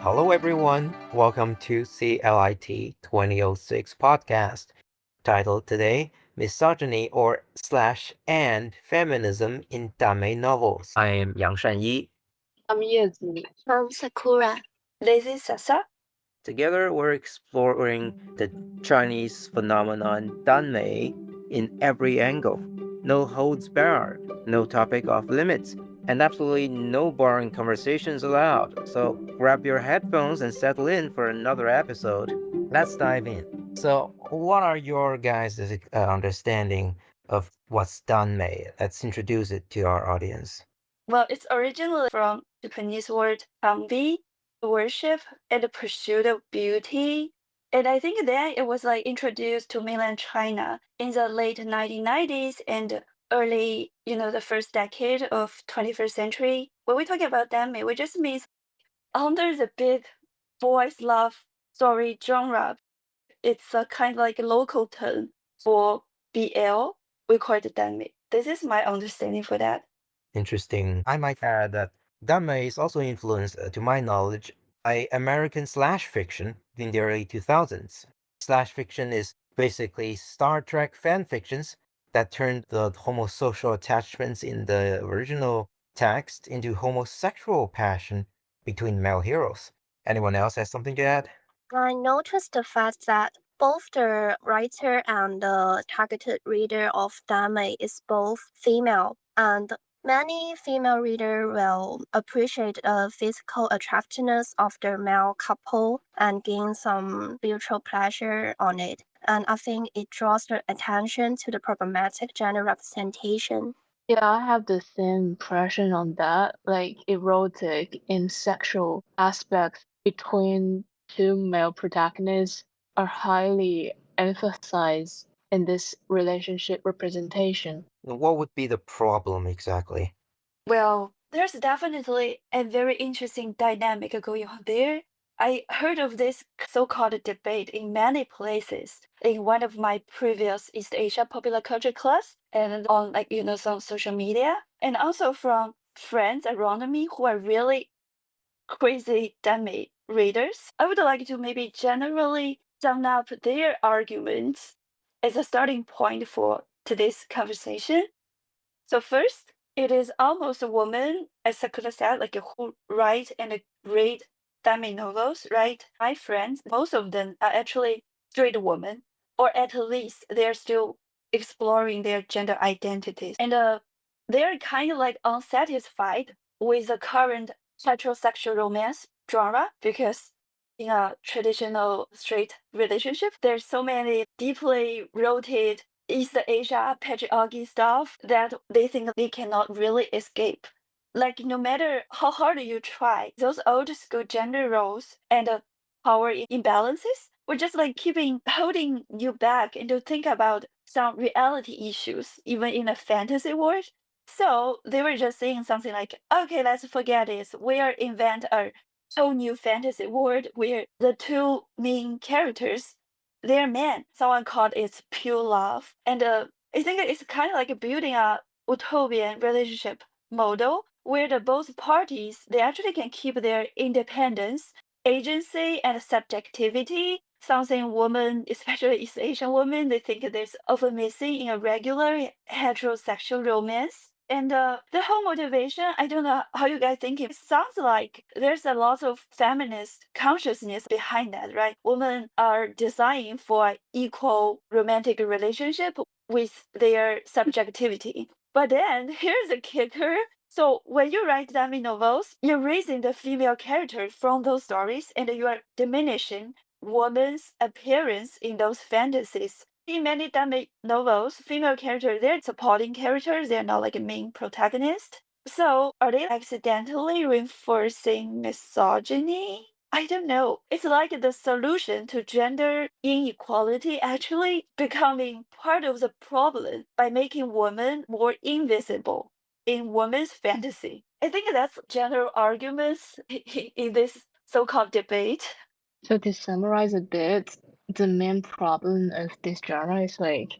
Hello, everyone. Welcome to CLIT 2006 podcast, titled today Misogyny or slash and Feminism in Danmei Novels. I am Yang Shanyi. I'm yezi. I'm Sakura. This is Sasa. Together, we're exploring the Chinese phenomenon Danmei in every angle. No holds barred, no topic off limits, and absolutely no boring conversations allowed. So grab your headphones and settle in for another episode. Let's dive in. So, what are your guys' understanding of what's Danmei? Let's introduce it to our audience. Well, it's originally from Japanese word danbi, worship and the pursuit of beauty. And I think then it was like introduced to mainland China in the late 1990s and early, the first decade of 21st century. When we talk about danmei, we just mean under the big boys love story genre. It's a kind of like a local term for BL. We call it danmei. This is my understanding for that. Interesting. I might add that Danmei is also influenced, to my knowledge, by American slash fiction in the early 2000s. Slash fiction is basically Star Trek fan fictions that turned the homosocial attachments in the original text into homosexual passion between male heroes. Anyone else has something to add? I noticed the fact that both the writer and the targeted reader of Dame is both female, and many female readers will appreciate the physical attractiveness of the male couple and gain some mutual pleasure on it. And I think it draws the attention to the problematic gender representation. Yeah, I have the same impression on that. Like erotic and sexual aspects between two male protagonists are highly emphasized in this relationship representation. What would be the problem exactly? Well, there's definitely a very interesting dynamic going on there. I heard of this so-called debate in many places in one of my previous East Asia popular culture class and on some social media and also from friends around me who are really crazy dummy readers. I would like to maybe generally sum up their arguments as a starting point for today's conversation. So first, it is almost a woman, as Sakura said, like who write and read Dami novels, right? My friends, most of them are actually straight women, or at least they're still exploring their gender identities. And they're kind of like unsatisfied with the current heterosexual romance genre because in a traditional straight relationship, there's so many deeply rooted East Asia patriarchy stuff that they think they cannot really escape. Like no matter how hard you try, those old school gender roles and power imbalances were just like keeping holding you back and to think about some reality issues, even in a fantasy world. So they were just saying something like, okay, let's forget this. We'll invent a whole new fantasy world where the two main characters they're men. Someone called it pure love. And I think it's kind of like building a utopian relationship model where the both parties they actually can keep their independence, agency, and subjectivity. Something women, especially East Asian women, they think there's often missing in a regular heterosexual romance. And the whole motivation, I don't know how you guys think. It sounds like there's a lot of feminist consciousness behind that, right? Women are designed for equal romantic relationship with their subjectivity. But then here's the kicker. So when you write Dami novels, you're raising the female character from those stories and you are diminishing woman's appearance in those fantasies. In many Dame novels, female characters, they're supporting characters, they're not like a main protagonist. So are they accidentally reinforcing misogyny? I don't know. It's like the solution to gender inequality actually becoming part of the problem by making women more invisible in women's fantasy. I think that's general arguments in this so-called debate. So to summarize a bit, the main problem of this genre is like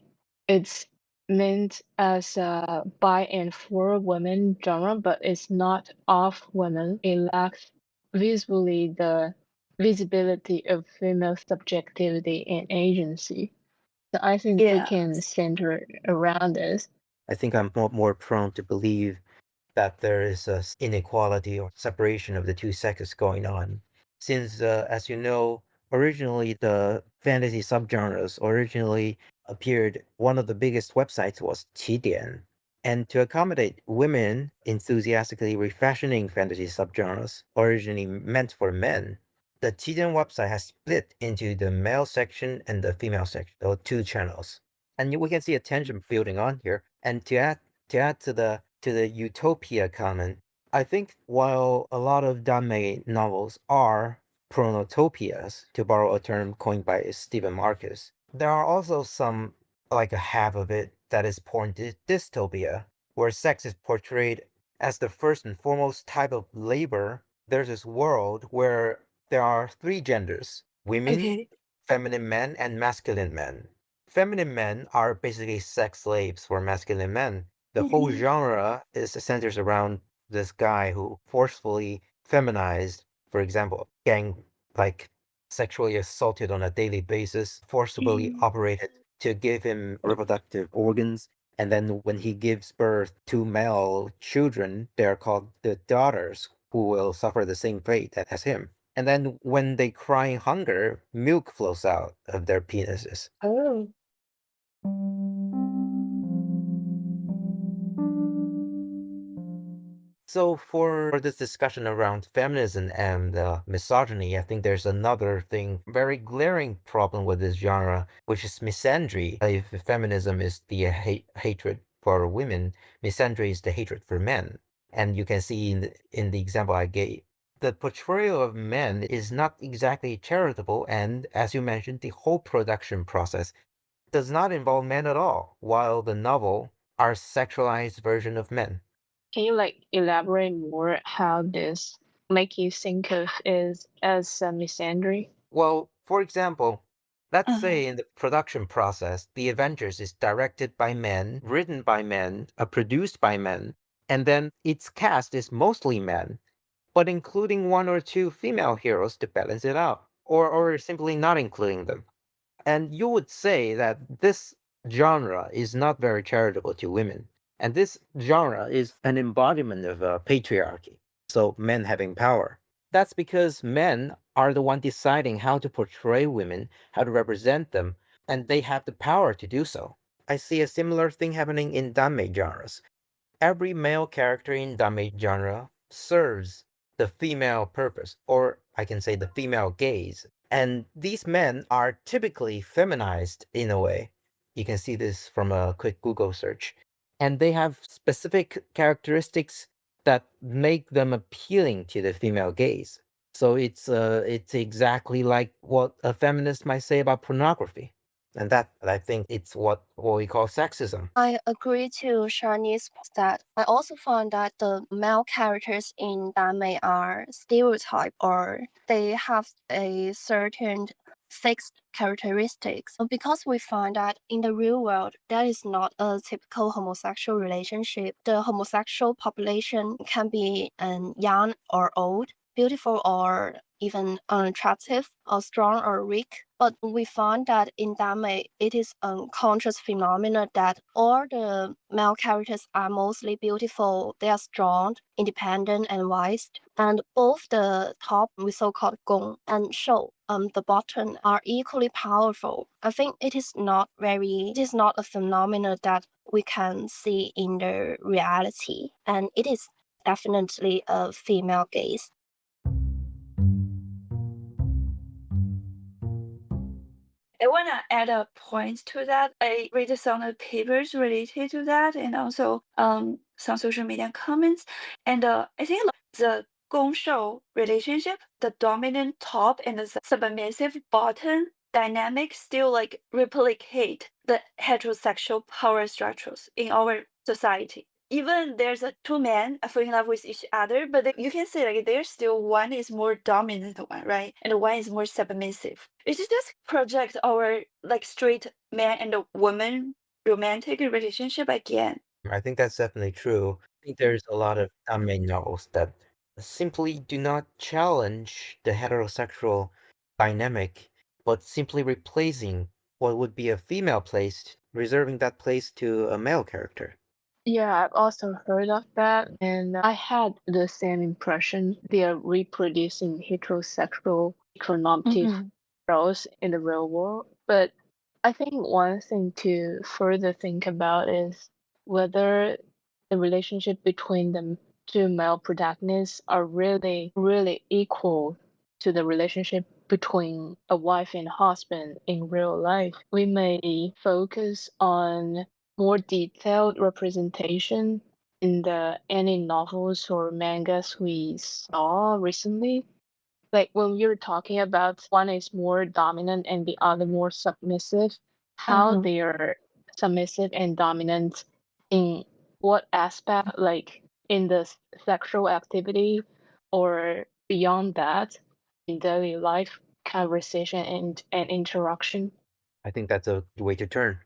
it's meant as a by and for women genre, but it's not of women. It lacks visually the visibility of female subjectivity and agency. So I think we can Yes. center around this. I think I'm more prone to believe that there is a inequality or separation of the two sexes going on. Since, as you know, originally the fantasy subgenres originally appeared, one of the biggest websites was Qidian. And to accommodate women enthusiastically refashioning fantasy subgenres originally meant for men, the Qidian website has split into the male section and the female section, or two channels. And we can see a tension building on here. And to add to the utopia comment, I think while a lot of Danmei novels are pronotopias, to borrow a term coined by Stephen Marcus, there are also some, like a half of it, that is porn dystopia, where sex is portrayed as the first and foremost type of labor. There's this world where there are three genders: women, Okay. feminine men, and masculine men. Feminine men are basically sex slaves for masculine men. The whole Mhm. genre centers around this guy who forcefully feminized, for example, gang, like sexually assaulted on a daily basis, forcibly Mhm. operated to give him reproductive organs. And then when he gives birth to male children, they're called the daughters, who will suffer the same fate as him. And then when they cry hunger, milk flows out of their penises. Oh. So for this discussion around feminism and misogyny, I think there's another thing, very glaring problem with this genre, which is misandry. If feminism is the hatred for women, misandry is the hatred for men. And you can see in the example I gave, the portrayal of men is not exactly charitable. And as you mentioned, the whole production process does not involve men at all, while the novel are sexualized version of men. Can you like elaborate more how this make you think of is as a misandry? Well, for example, let's Uh-huh. say in the production process, The Avengers is directed by men, written by men, produced by men, and then its cast is mostly men, but including one or two female heroes to balance it out, or simply not including them. And you would say that this genre is not very charitable to women. And this genre is an embodiment of patriarchy. So men having power. That's because men are the one deciding how to portray women, how to represent them, and they have the power to do so. I see a similar thing happening in Danmei genres. Every male character in Danmei genre serves the female purpose, or I can say the female gaze. And these men are typically feminized in a way. You can see this from a quick Google search. And they have specific characteristics that make them appealing to the female gaze. So it's exactly like what a feminist might say about pornography. And that I think it's what we call sexism. I agree to Shani's that I also find that the male characters in Danmei are stereotyped or they have a certain fixed characteristics because we find that in the real world that is not a typical homosexual relationship. The homosexual population can be young or old, beautiful or even unattractive, or strong or weak. But we find that in Dame, it is a conscious phenomenon that all the male characters are mostly beautiful, they are strong, independent, and wise. And both the top, we so-called gong, and shou, the bottom, are equally powerful. I think it is not a phenomenon that we can see in the reality, and it is definitely a female gaze. I want to add a point to that. I read some of the papers related to that and also some social media comments. And I think the gong shou relationship, the dominant top and the submissive bottom dynamic still like replicate the heterosexual power structures in our society. Even there's a two men fall in love with each other, but you can say like there's still one is more dominant one, right? And one is more submissive. It's just project our like straight man and a woman romantic relationship again. I think that's definitely true. I think there's a lot of anime novels that simply do not challenge the heterosexual dynamic, but simply replacing what would be a female place, reserving that place to a male character. Yeah, I've also heard of that, and I had the same impression. They are reproducing heterosexual heteronormative Mm-hmm. roles in the real world. But I think one thing to further think about is whether the relationship between the two male protagonists are really, really equal to the relationship between a wife and husband in real life. We may focus on more detailed representation in the any novels or mangas we saw recently. Like when we were talking about one is more dominant and the other more submissive, how Uh-huh. they are submissive and dominant in what aspect, like in the sexual activity or beyond that, in daily life conversation and interaction. I think that's a way to turn.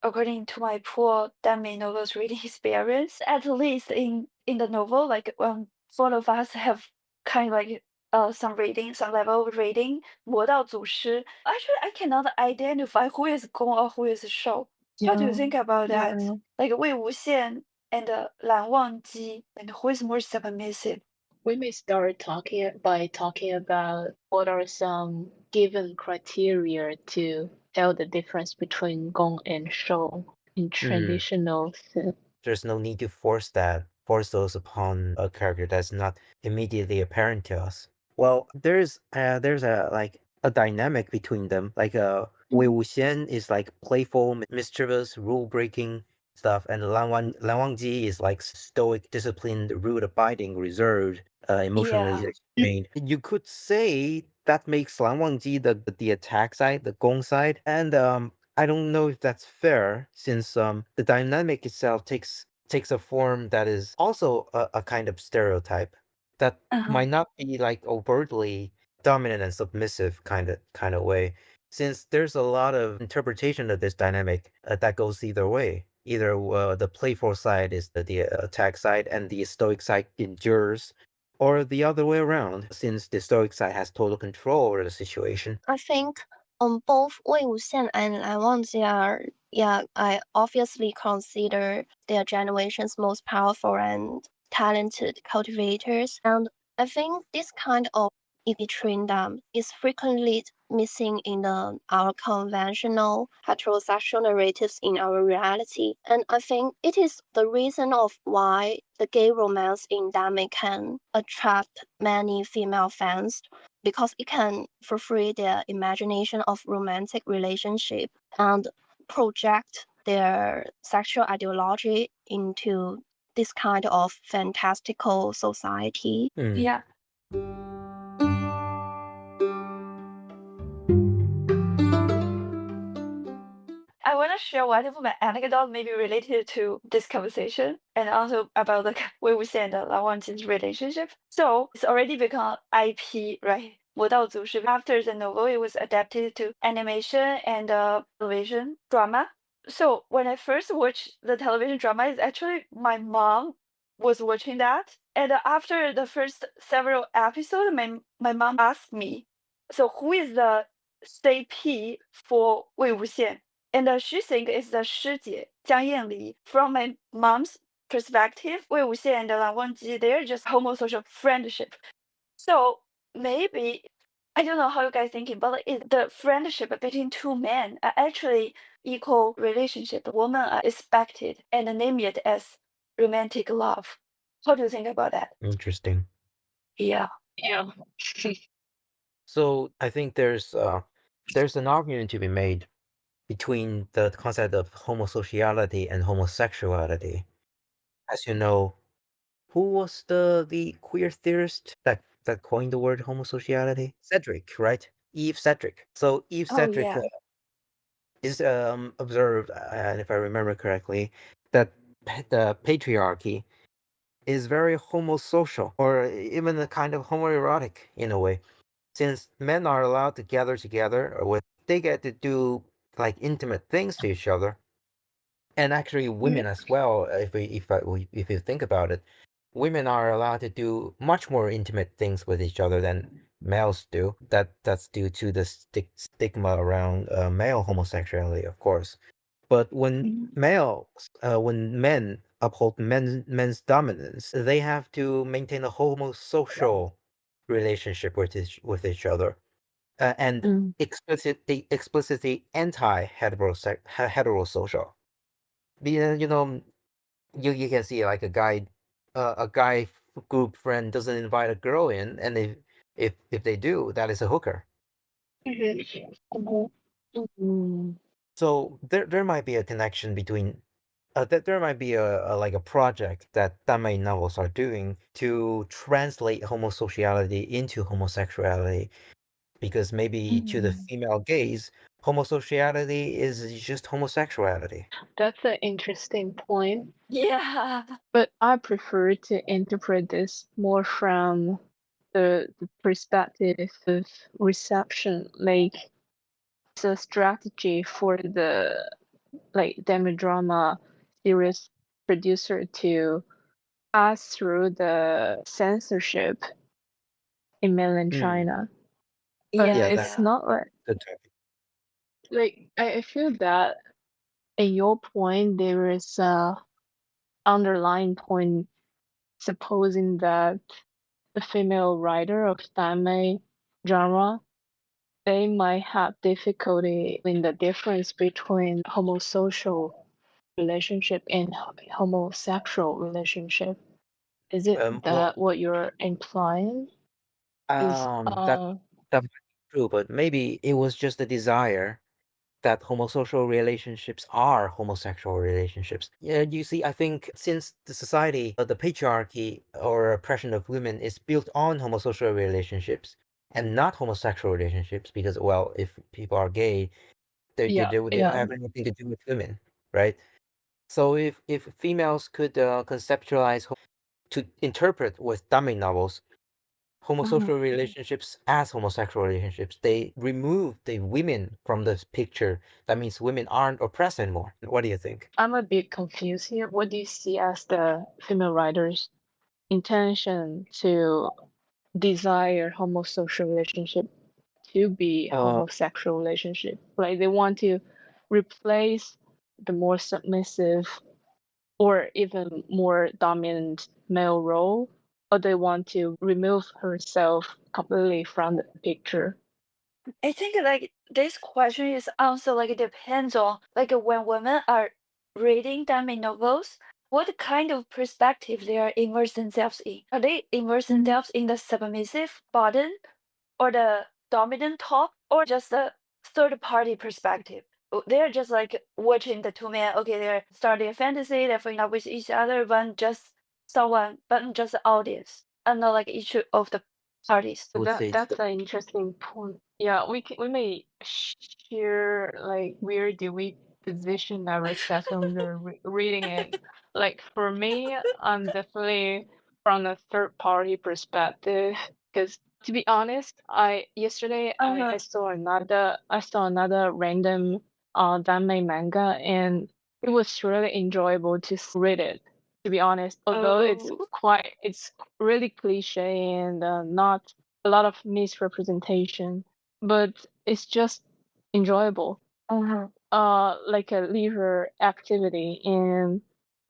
According to my poor Danmei novels reading experience, at least in the novel, like four of us have kind of like some reading, some level of reading. 魔道祖师. Actually, I cannot identify who is Gong or who is Shou. How do you Yeah, think about that? yeah. Like Wei Wuxian and 蓝忘机, and who is more submissive? We may start talking by talking about what are some given criteria to tell the difference between gong and shou in Hmm. traditional There's no need to force those upon a character that's not immediately apparent to us. Well, there's a like a dynamic between them. Like Wei Wuxian is like playful, mischievous, rule breaking stuff, and Lan Wangji is like stoic, disciplined, rude, abiding, reserved, emotionally Yeah. restrained. You could say that makes Lan Wangji the attack side, the Gong side, and I don't know if that's fair, since the dynamic itself takes a form that is also a kind of stereotype that Uh-huh. might not be like overtly dominant and submissive kind of way, since there's a lot of interpretation of this dynamic that goes either way. Either the playful side is the attack side and the stoic side endures, or the other way around, since the stoic side has total control over the situation. I think both Wei Wuxian and Lan Wangji are, yeah, I obviously consider their generation's most powerful and talented cultivators. And I think this kind of between them is frequently missing in our conventional heterosexual narratives in our reality. And I think it is the reason of why the gay romance in Danmei can attract many female fans because it can fulfill their imagination of romantic relationship and project their sexual ideology into this kind of fantastical society. Hmm. Yeah. I want to share one of my anecdote, maybe related to this conversation, and also about the Wei Wuxian and Lan Wangjin's relationship. So it's already become IP, right? 魔道祖师. After the novel, it was adapted to animation and television drama. So when I first watched the television drama, it's actually my mom was watching that. And after the first several episodes, my mom asked me, so who is the CP for Wei Wuxian? And she think it's the 师姐 Jiang Yanli. From my mom's perspective, Wei Wuxian and Lan Wangji, they're just homosocial friendship. So maybe I don't know how you guys thinking, but is the friendship between two men are actually equal relationship. Women are expected and name it as romantic love. How do you think about that? Interesting. Yeah. Yeah. So I think there's an argument to be made between the concept of homosociality and homosexuality. As you know, who was the queer theorist that coined the word homosociality? Cedric, right? Eve Cedric. So Eve Oh Cedric yeah. is observed, and if I remember correctly, that the patriarchy is very homosocial, or even a kind of homoerotic in a way, since men are allowed to gather together, or they get to do like intimate things to each other, and actually Yeah. women as well. If you think about it, women are allowed to do much more intimate things with each other than males do. That's due to the stigma around male homosexuality, of course. But Mhm. when men uphold men's dominance, they have to maintain a homosocial relationship with each other, and Mm. explicitly heterosocial. You know, you can see like a guy group friend doesn't invite a girl in, and if they do, that is a hooker. Mhm. Mm. So there might be a connection between there might be a like a project that Danmei novels are doing to translate homosociality into homosexuality, because maybe to the Mhm. female gaze, homosociality is just homosexuality. That's an interesting point. Yeah. But I prefer to interpret this more from the perspective of reception. Like it's a strategy for the like demo drama series producer to pass through the censorship in mainland Hmm. China. But Yeah, Yeah, that's it's yeah. not good topic. like I feel that in your point there is a underlying point supposing that the female writer of Danmei genre, they might have difficulty in the difference between homosocial relationship and homosexual relationship. Is it Well, that what you're implying? Is that that might be true, but maybe it was just a desire that homosocial relationships are homosexual relationships. Yeah, you see, I think since the society, the patriarchy or oppression of women is built on homosocial relationships and not homosexual relationships, because well, if people are gay, yeah, they don't yeah. have anything to do with women, right? So if females could conceptualize to interpret with dummy novels Mhm. homosocial relationships as homosexual relationships, they remove the women from this picture. That means women aren't oppressed anymore. What do you think? I'm a bit confused here. What do you see as the female writer's intention to desire homosocial relationship to be Uh, homosexual relationship? Like they want to replace the more submissive or even more dominant male role, or they want to remove herself completely from the picture. I think like this question is also like it depends on like when women are reading Danmei novels, what kind of perspective they are immerse themselves in. Are they immerse themselves in the submissive bottom or the dominant top or just the third party perspective? They're just like watching the two men, okay, they're starting a fantasy, they're falling love with each other, but just the audience and not like each of the parties. I would say it's That's an interesting point. Yeah, we may share like where do we position ourselves when we're reading it. Like for me, I'm definitely from a third party perspective because to be honest, I yesterday Uh-huh. I saw another random Danmei manga and it was really enjoyable to read it. To be honest, although Oh. it's really cliche and not a lot of misrepresentation, but it's just enjoyable, Uh-huh. like a leisure activity. And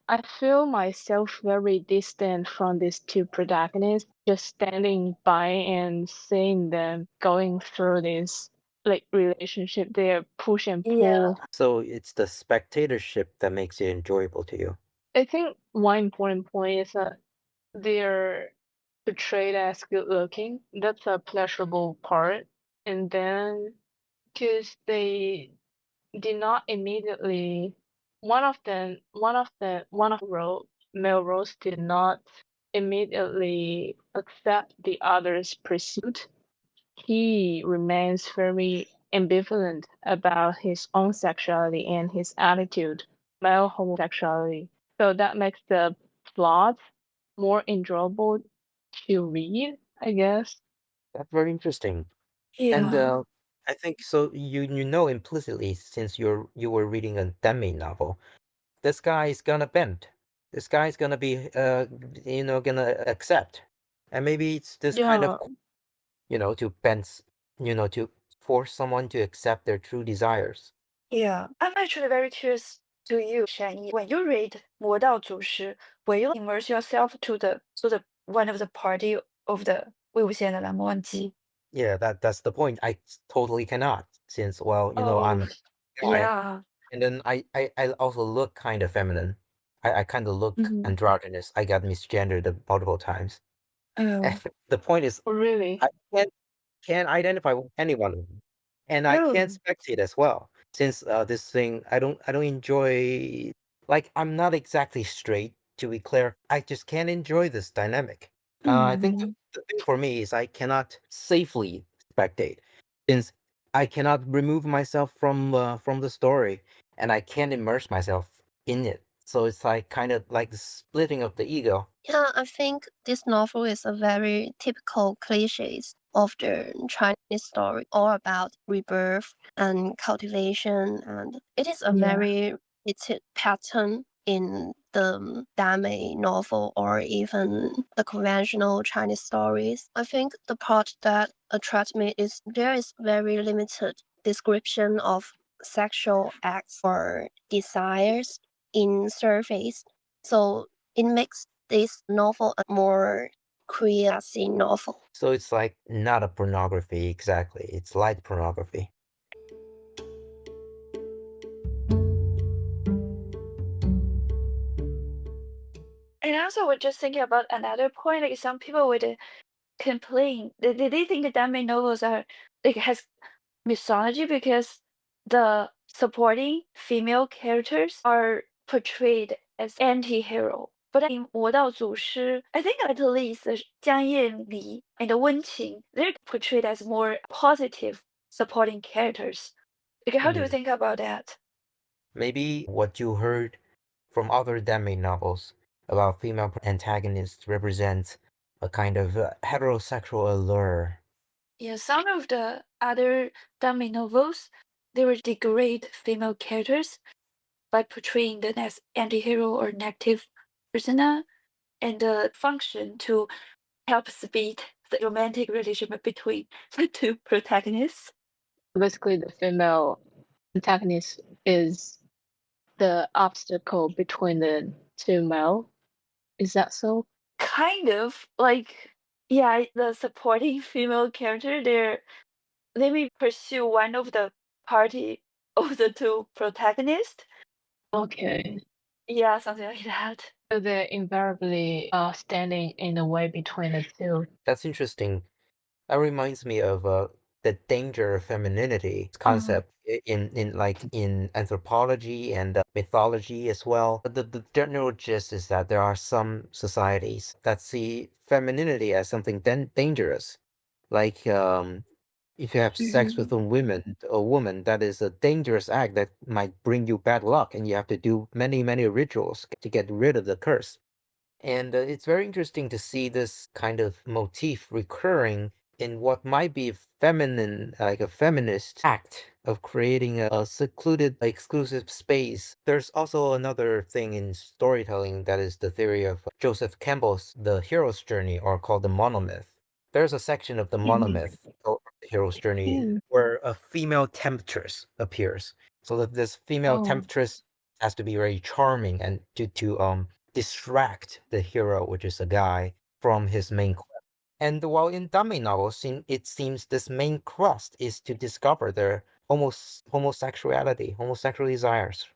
I feel myself very distant from these two protagonists, just standing by and seeing them going through this like relationship, their push and Yeah. pull. so it's the spectatorship that makes it enjoyable to you. I think one important point is that they're portrayed as good looking. That's a pleasurable part. And then because they did not immediately one of male roles did not immediately accept the other's pursuit. He remains very ambivalent about his own sexuality and his attitude, male homosexuality. So that makes the plot more enjoyable to read, I guess. That's very interesting. And Yeah. I think so. You know implicitly, since you were reading a Demi novel, this guy is gonna bend. this guy's gonna be gonna accept. And maybe it's this kind of, Yeah, to to force someone to accept their true desires. Yeah, I'm actually very curious to you, Shanyi. When you read 魔道祖师, will you immerse yourself to the one of the party of the 魏无羡的蓝墨记? Yeah, that's the point. I totally cannot, since, well, I'm Oh, a guy, yeah. and then I also look kind of feminine. I kind of look Mhm. androgynous. I got misgendered multiple times. And Oh, the point is, really. I can't identify with anyone of them, and I can't oh. spectate as well, since this thing I don't enjoy. Like, I'm not exactly straight, to be clear. I just can't enjoy this dynamic. I think Mm. the thing for me is I cannot safely spectate, since I cannot remove myself from the story, and I can't immerse myself in it. So it's like kind of like the splitting of the ego. Yeah, I think this novel is a very typical cliches of the Chinese story, all about rebirth and cultivation, and it is a Yeah. very repeated pattern in the Danmei novel or even the conventional Chinese stories. I think the part that attracts me is there is very limited description of sexual acts or desires in surface. So it makes this novel a more classy novel. So it's like not a pornography exactly. It's light pornography. And also, we're just thinking about another point. Like some people would complain. They think that anime novels are like has misogyny because the supporting female characters are portrayed as anti-hero. But in 魔道祖师, I think at least 江夜离 and 温情, they're portrayed as more positive supporting characters. Like, how do you Mhm. think about that? Maybe what you heard from other Danmei novels about female antagonists represents a kind of heterosexual allure. Yeah, some of the other dummy novels, they will degrade female characters by portraying them as anti-hero or negative persona and function to help speed the romantic relationship between the two protagonists. Basically, the female antagonist is the obstacle between the two male. Is that so? Kind of like, yeah, the supporting female character, they may pursue one of the party of the two protagonists. Okay. Yeah, something like that. So they're invariably standing in the way between the two. That's interesting. That reminds me of the danger of femininity Uh, concept in anthropology and mythology as well. The general gist is that there are some societies that see femininity as something dangerous. Like, if you have sex with mhm. a woman, that is a dangerous act that might bring you bad luck, and you have to do many, many rituals to get rid of the curse. And it's very interesting to see this kind of motif recurring in what might be feminine, like a feminist act of creating a secluded, exclusive space. There's also another thing in storytelling that is the theory of Joseph Campbell's The Hero's Journey, or called the monomyth. There's a section of the Mhm. monomyth called The Hero's Journey Mm. where a female temptress appears. So that this female Oh, temptress has to be very charming and to distract the hero, which is a guy, from his main quest. And while in Dame novels, it seems this main quest is to discover their homosexual desires.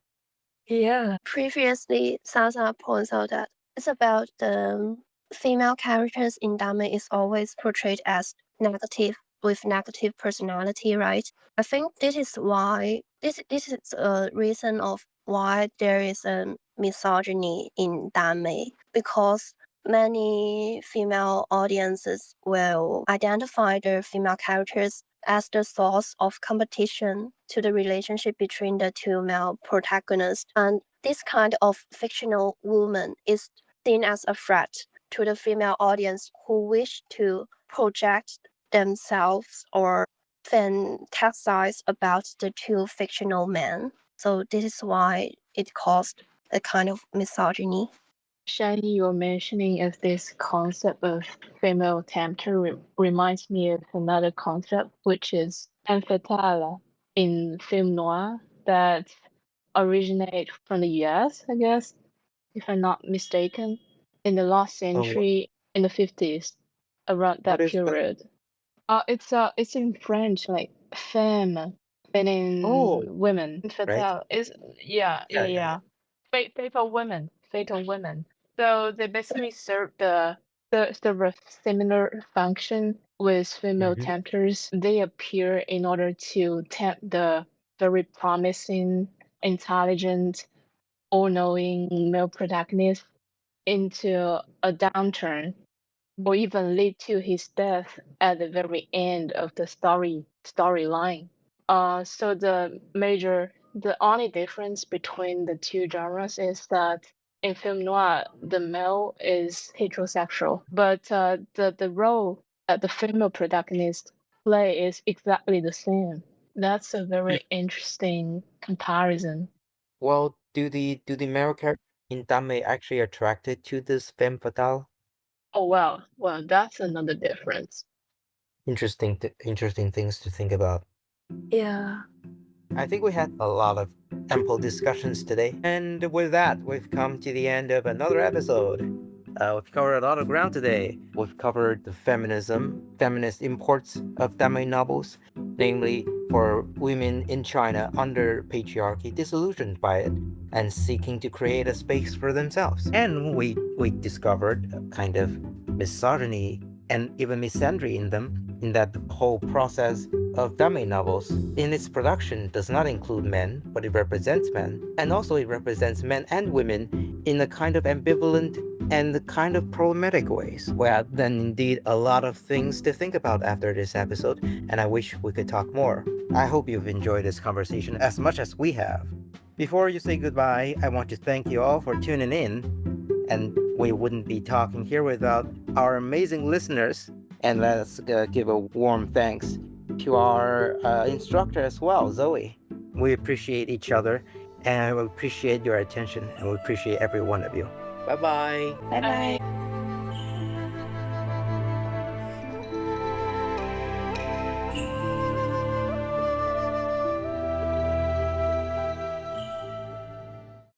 Yeah. Previously, Sasa points out that it's about the female characters in Dame is always portrayed as negative with negative personality, right? I think this is why this is a reason of why there is a misogyny in Dame because many female audiences will identify the female characters as the source of competition to the relationship between the two male protagonists. And this kind of fictional woman is seen as a threat to the female audience who wish to project themselves or fantasize about the two fictional men. So this is why it caused a kind of misogyny. Shiny, you're mentioning of this concept of female tempter reminds me of another concept, which is femme fatale in film noir that originate from the US, I guess, if I'm not mistaken, in the last Oh, century, in the 50s, around what that is that? period. It's in French, like femme, Oh, feminine women. right. Fatale is yeah, yeah, Yeah, yeah, yeah. yeah. Fatal women, fatal women. So they basically serve a similar function with female Hmm. tempters. They appear in order to tempt the very promising, intelligent, all-knowing male protagonist into a downturn or even lead to his death at the very end of the storyline. So the only difference between the two genres is that in film noir, the male is heterosexual, but the role that the female protagonist play is exactly the same. That's a Mm. very interesting comparison. Well, do the male character in Danmei actually attracted to this femme fatale? Oh well, that's another difference. Interesting things to think about. Yeah. I think we had a lot of ample discussions today. And with that, we've come to the end of another episode. We've covered a lot of ground today. We've covered the feminist imports of Danmei novels, namely for women in China under patriarchy, disillusioned by it, and seeking to create a space for themselves. And we discovered a kind of misogyny and even misandry in them, in that the whole process of Danmei novels in its production does not include men, but it represents men, and also it represents men and women in a kind of ambivalent and the kind of problematic ways. Well, then indeed a lot of things to think about after this episode, and I wish we could talk more. I hope you've enjoyed this conversation as much as we have. Before you say goodbye, I want to thank you all for tuning in, and we wouldn't be talking here without our amazing listeners. And let's give a warm thanks to our instructor as well, Zoe. We appreciate each other, and we appreciate your attention, and we appreciate every one of you. Bye bye. Bye I bye.